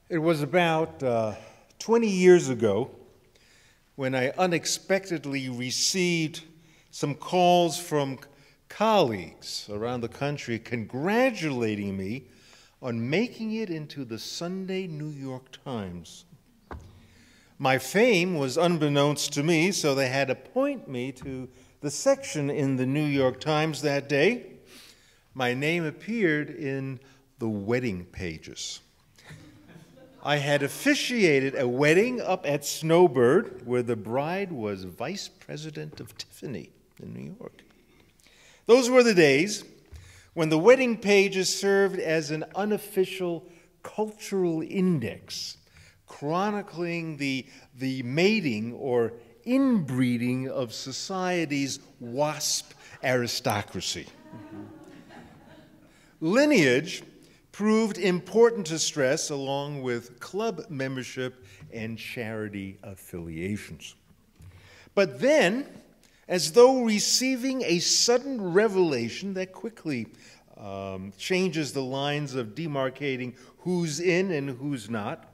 It was about 20 years ago when I unexpectedly received some calls from colleagues around the country congratulating me on making it into the Sunday New York Times. My fame was unbeknownst to me, so they had to point me to the section in the New York Times that day. My name appeared in the wedding pages. I had officiated a wedding up at Snowbird where the bride was vice president of Tiffany in New York. Those were the days when the wedding pages served as an unofficial cultural index, chronicling the mating or inbreeding of society's WASP aristocracy. Lineage proved important to stress along with club membership and charity affiliations. But then, as though receiving a sudden revelation that quickly changes the lines of demarcating who's in and who's not,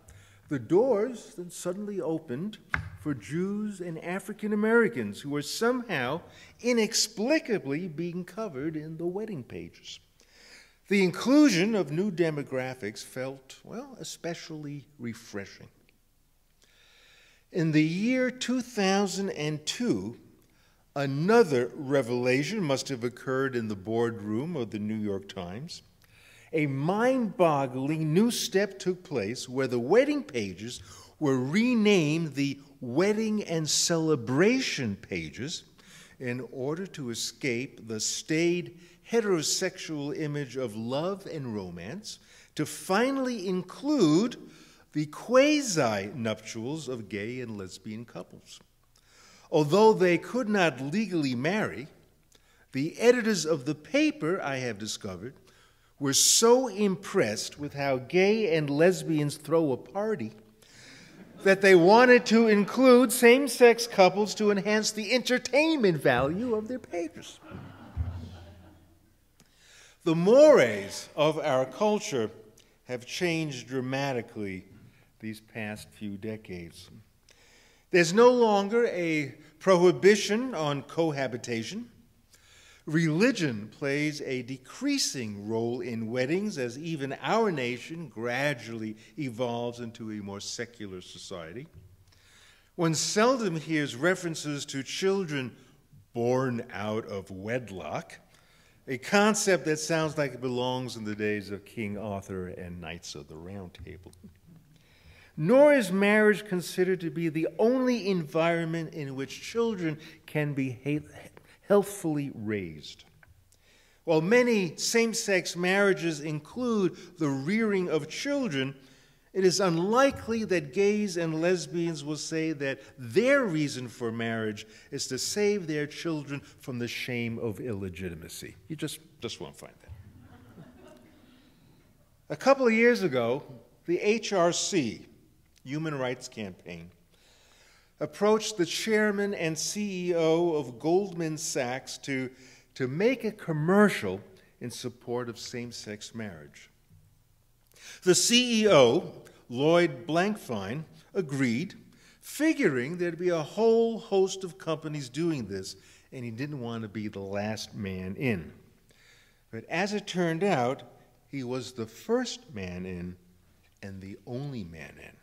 the doors then suddenly opened for Jews and African Americans who were somehow inexplicably being covered in the wedding pages. The inclusion of new demographics felt, well, especially refreshing. In the year 2002, another revelation must have occurred in the boardroom of the New York Times. A mind-boggling new step took place where the wedding pages were renamed the Wedding and Celebration pages in order to escape the staid heterosexual image of love and romance to finally include the quasi-nuptials of gay and lesbian couples. Although they could not legally marry, the editors of the paper, I have discovered, were so impressed with how gay and lesbians throw a party that they wanted to include same-sex couples to enhance the entertainment value of their pages. The mores of our culture have changed dramatically these past few decades. There's no longer a prohibition on cohabitation. Religion plays a decreasing role in weddings as even our nation gradually evolves into a more secular society. One seldom hears references to children born out of wedlock, a concept that sounds like it belongs in the days of King Arthur and Knights of the Round Table. Nor is marriage considered to be the only environment in which children can be healthfully raised. While many same-sex marriages include the rearing of children, it is unlikely that gays and lesbians will say that their reason for marriage is to save their children from the shame of illegitimacy. You just won't find that. A couple of years ago, the HRC, Human Rights Campaign, approached the chairman and CEO of Goldman Sachs to make a commercial in support of same-sex marriage. The CEO, Lloyd Blankfein, agreed, figuring there'd be a whole host of companies doing this, and he didn't want to be the last man in. But as it turned out, he was the first man in and the only man in.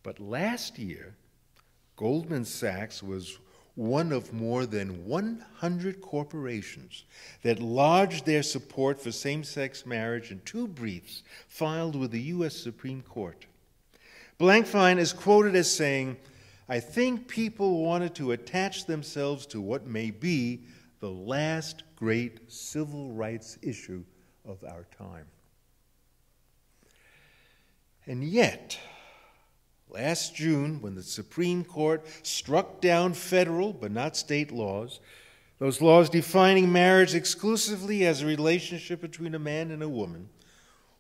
But last year, Goldman Sachs was one of more than 100 corporations that lodged their support for same-sex marriage in two briefs filed with the U.S. Supreme Court. Blankfein is quoted as saying, "I think people wanted to attach themselves to what may be the last great civil rights issue of our time." And yet, last June, when the Supreme Court struck down federal but not state laws, those laws defining marriage exclusively as a relationship between a man and a woman,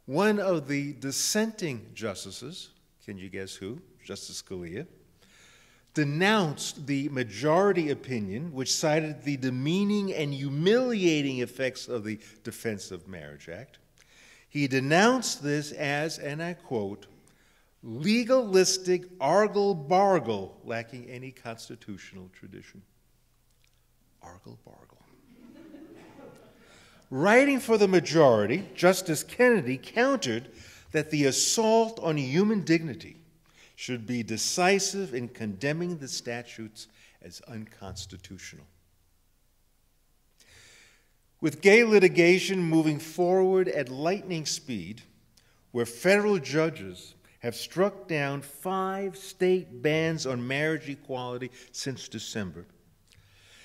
one of the dissenting justices, can you guess who? Justice Scalia, denounced the majority opinion, which cited the demeaning and humiliating effects of the Defense of Marriage Act. He denounced this as, and I quote, legalistic argle-bargle lacking any constitutional tradition. Argle-bargle. Writing for the majority, Justice Kennedy countered that the assault on human dignity should be decisive in condemning the statutes as unconstitutional. With gay litigation moving forward at lightning speed, where federal judges have struck down 5 state bans on marriage equality since December,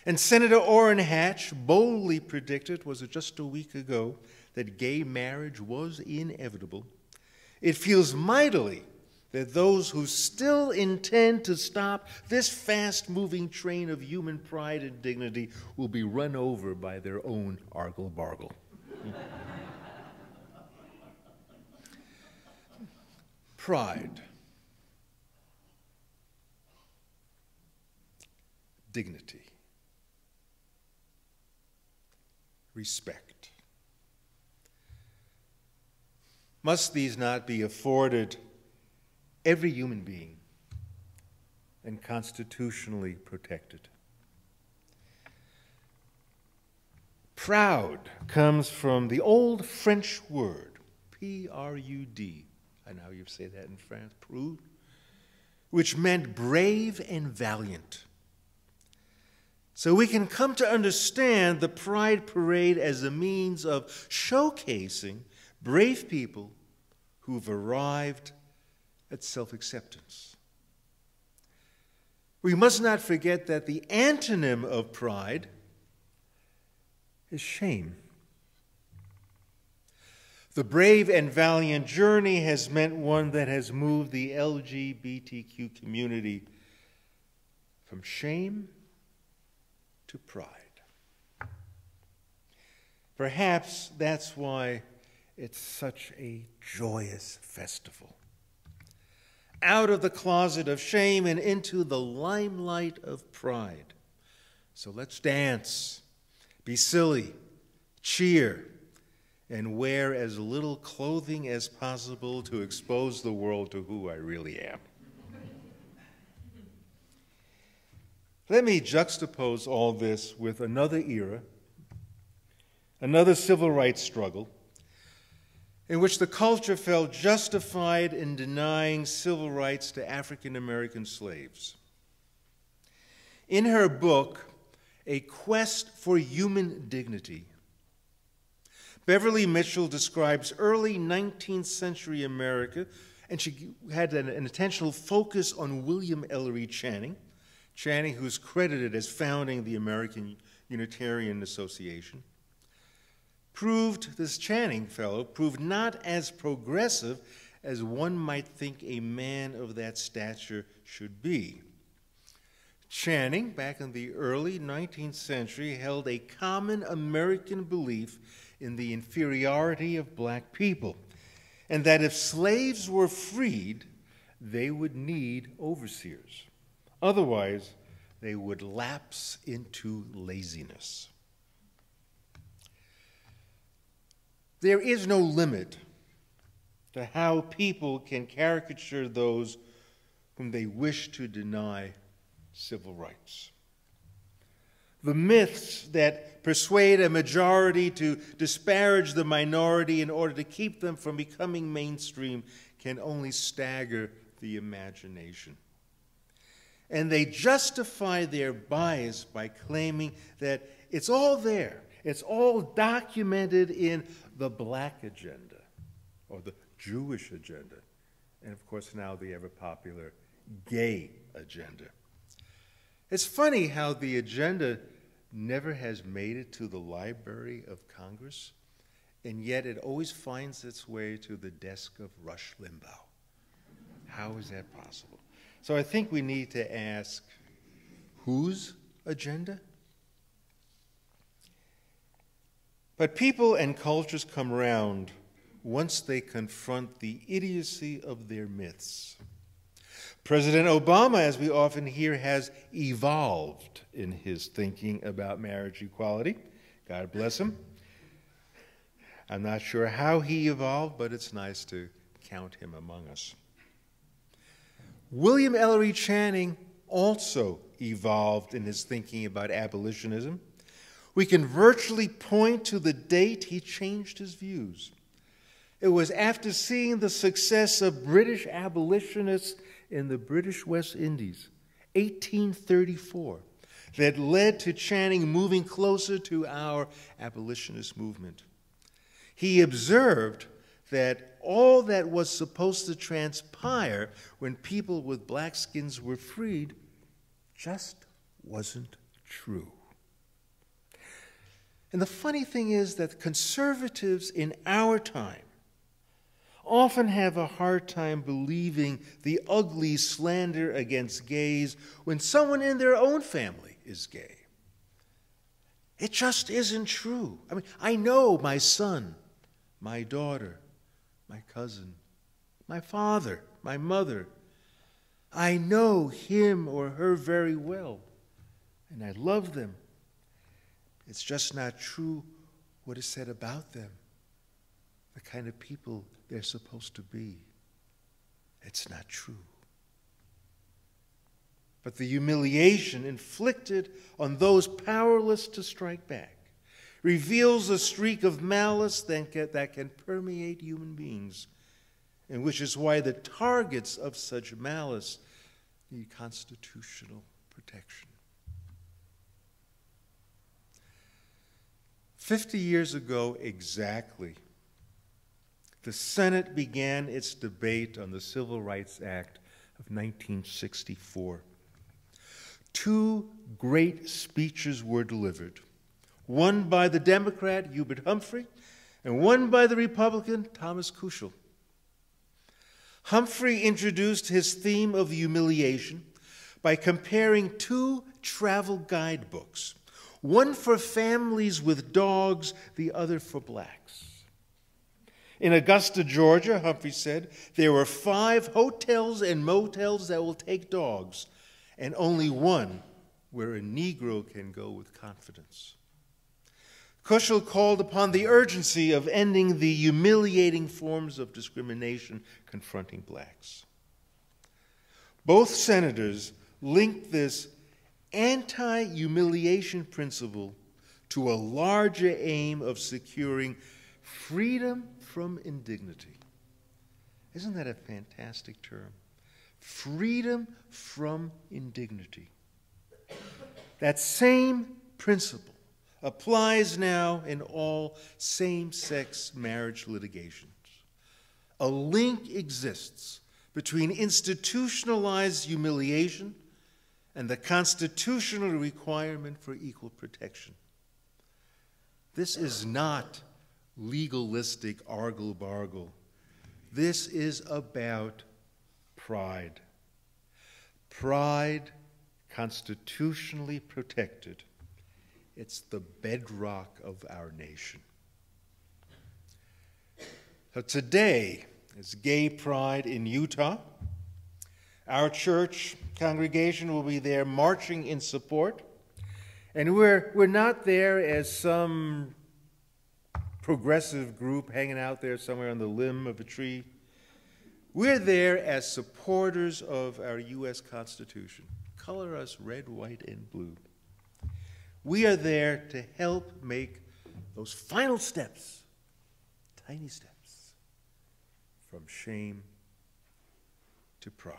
and Senator Orrin Hatch boldly predicted, was it just a week ago, that gay marriage was inevitable, it feels mightily that those who still intend to stop this fast-moving train of human pride and dignity will be run over by their own argle-bargle. Pride, dignity, respect. Must these not be afforded every human being and constitutionally protected? Proud comes from the old French word, P-R-U-D. I know you say that in France, prude, which meant brave and valiant. So we can come to understand the Pride Parade as a means of showcasing brave people who've arrived at self-acceptance. We must not forget that the antonym of pride is shame. The brave and valiant journey has meant one that has moved the LGBTQ community from shame to pride. Perhaps that's why it's such a joyous festival. Out of the closet of shame and into the limelight of pride. So let's dance, be silly, cheer, and wear as little clothing as possible to expose the world to who I really am. Let me juxtapose all this with another era, another civil rights struggle, in which the culture felt justified in denying civil rights to African American slaves. In her book, A Quest for Human Dignity, Beverly Mitchell describes early 19th century America, and she had an intentional focus on William Ellery Channing, who's credited as founding the American Unitarian Association. This Channing fellow proved not as progressive as one might think a man of that stature should be. Channing, back in the early 19th century, held a common American belief in the inferiority of black people, and that if slaves were freed, they would need overseers. Otherwise, they would lapse into laziness. There is no limit to how people can caricature those whom they wish to deny civil rights. The myths that persuade a majority to disparage the minority in order to keep them from becoming mainstream can only stagger the imagination. And they justify their bias by claiming that it's all there, it's all documented in the black agenda or the Jewish agenda, and of course now the ever-popular gay agenda. It's funny how the agenda never has made it to the Library of Congress, and yet it always finds its way to the desk of Rush Limbaugh. How is that possible? So I think we need to ask, whose agenda? But people and cultures come around once they confront the idiocy of their myths. President Obama, as we often hear, has evolved in his thinking about marriage equality. God bless him. I'm not sure how he evolved, but it's nice to count him among us. William Ellery Channing also evolved in his thinking about abolitionism. We can virtually point to the date he changed his views. It was after seeing the success of British abolitionists in the British West Indies, 1834, that led to Channing moving closer to our abolitionist movement. He observed that all that was supposed to transpire when people with black skins were freed just wasn't true. And the funny thing is that conservatives in our time often have a hard time believing the ugly slander against gays when someone in their own family is gay. It just isn't true. I mean, I know my son, my daughter, my cousin, my father, my mother. I know him or her very well, and I love them. It's just not true what is said about them, the kind of people they're supposed to be. It's not true. But the humiliation inflicted on those powerless to strike back reveals a streak of malice that can permeate human beings, and which is why the targets of such malice need constitutional protection. 50 years ago exactly, the Senate began its debate on the Civil Rights Act of 1964. Two great speeches were delivered, one by the Democrat Hubert Humphrey and one by the Republican Thomas Kuchel. Humphrey introduced his theme of humiliation by comparing two travel guidebooks, one for families with dogs, the other for blacks. In Augusta, Georgia, Humphrey said, there were 5 hotels and motels that will take dogs, and only one where a Negro can go with confidence. Kuchel called upon the urgency of ending the humiliating forms of discrimination confronting blacks. Both senators linked this anti-humiliation principle to a larger aim of securing freedom from indignity. Isn't that a fantastic term? Freedom from indignity. That same principle applies now in all same-sex marriage litigations. A link exists between institutionalized humiliation and the constitutional requirement for equal protection. This is not legalistic argle-bargle. This is about pride. Pride, constitutionally protected. It's the bedrock of our nation. So today is Gay Pride in Utah. Our church congregation will be there marching in support. And we're not there as some progressive group hanging out there somewhere on the limb of a tree. We're there as supporters of our U.S. Constitution. Color us red, white, and blue. We are there to help make those final steps, tiny steps, from shame to pride.